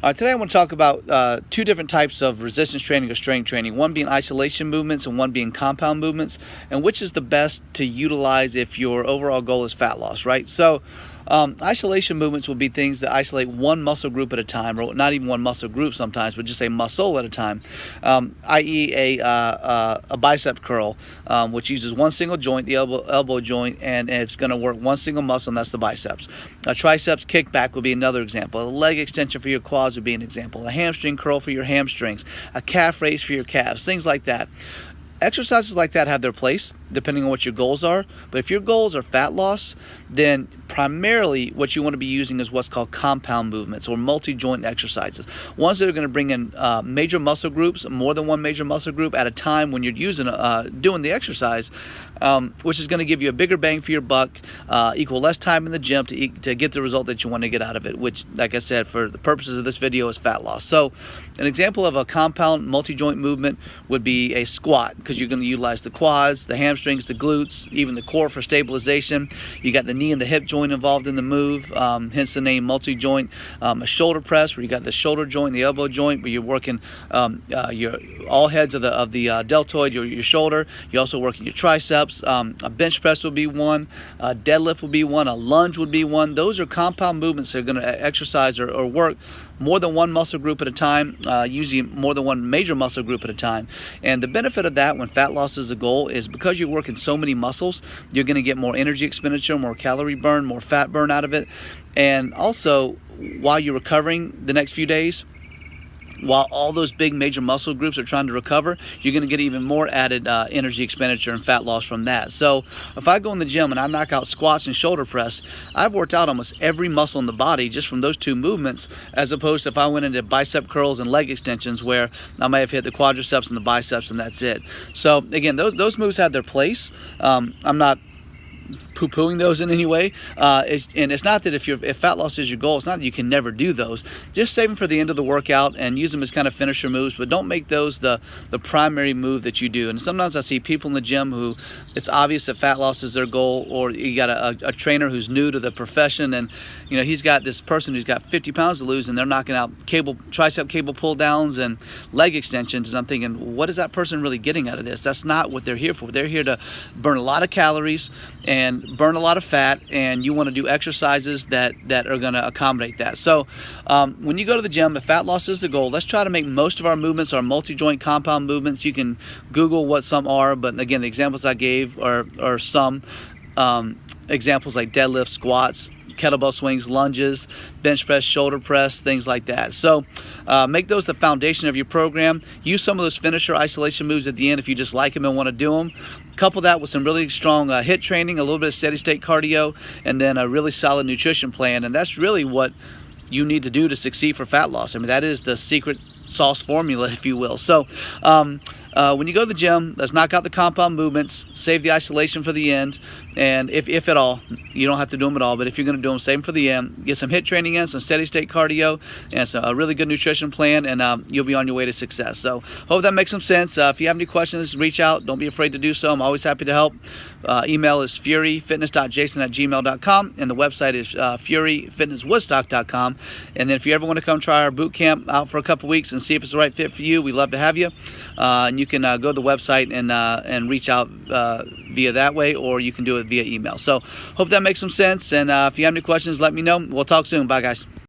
Today I want to talk about two different types of resistance training or strength training, one being isolation movements and one being compound movements, and which is the best to utilize if your overall goal is fat loss, right? So isolation movements will be things that isolate one muscle group at a time, or not even one muscle group sometimes, but just a muscle at a time, i.e. a bicep curl, which uses one single joint, the elbow joint, and it's going to work one single muscle, and that's the biceps. A triceps kickback would be another example. A leg extension for your quads would be an example. A hamstring curl for your hamstrings. A calf raise for your calves, things like that. Exercises like that have their place depending on what your goals are, but if your goals are fat loss, then primarily what you want to be using is what's called compound movements or multi-joint exercises, ones that are going to bring in major muscle groups, more than one major muscle group at a time when you're doing the exercise, which is going to give you a bigger bang for your buck, equal less time in the gym to get the result that you want to get out of it, which, like I said, for the purposes of this video, is fat loss. So an example of a compound multi-joint movement would be a squat, because you're going to utilize the quads, the hamstrings, the glutes, even the core for stabilization. You got the knee and the hip joint involved in the move, hence the name multi-joint. A shoulder press, where you got the shoulder joint, the elbow joint, where you're working your all heads of the deltoid, your shoulder. You're also working your triceps. A bench press would be one. A deadlift would be one. A lunge would be one. Those are compound movements that are going to exercise or work more than one muscle group at a time, usually more than one major muscle group at a time. And the benefit of that when fat loss is the goal is because you're working so many muscles, you're going to get more energy expenditure, more calorie burn, more fat burn out of it. And also, while you're recovering the next few days, while all those big major muscle groups are trying to recover, you're going to get even more added energy expenditure and fat loss from that. So if I go in the gym and I knock out squats and shoulder press, I've worked out almost every muscle in the body just from those two movements, as opposed to if I went into bicep curls and leg extensions, where I may have hit the quadriceps and the biceps and that's it. So again, those moves have their place. I'm not poo-pooing those in any way, and it's not that if fat loss is your goal, it's not that you can never do those. Just save them for the end of the workout and use them as kind of finisher moves, but don't make those the primary move that you do. And sometimes I see people in the gym who it's obvious that fat loss is their goal, or you got a trainer who's new to the profession, and he's got this person who's got 50 pounds to lose, and they're knocking out tricep cable pull downs and leg extensions, and I'm thinking, what is that person really getting out of this? That's not what they're here for. They're here to burn a lot of calories and burn a lot of fat, and you want to do exercises that are going to accommodate that. So when you go to the gym, if fat loss is the goal, let's try to make most of our movements our multi-joint compound movements. You can Google what some are, but again, the examples I gave are some examples like deadlift, squats, kettlebell swings, lunges, bench press, shoulder press, things like that. So make those the foundation of your program. Use some of those finisher isolation moves at the end if you just like them and want to do them. Couple that with some really strong HIIT training, a little bit of steady state cardio, and then a really solid nutrition plan. And that's really what you need to do to succeed for fat loss. I mean, that is the secret sauce formula, if you will. So when you go to the gym, let's knock out the compound movements, save the isolation for the end, and if at all, you don't have to do them at all, but if you're going to do them, save them for the end. Get some HIIT training in, some steady state cardio, and a really good nutrition plan, and you'll be on your way to success. So hope that makes some sense. If you have any questions, reach out. Don't be afraid to do so. I'm always happy to help. Email is furyfitness.jason@gmail.com, and the website is furyfitnesswoodstock.com. And then if you ever want to come try our boot camp out for a couple weeks and see if it's the right fit for you, we'd love to have you. And you can go to the website and reach out via that way, or you can do it via email. So hope that makes some sense. And if you have any questions, let me know. We'll talk soon. Bye, guys.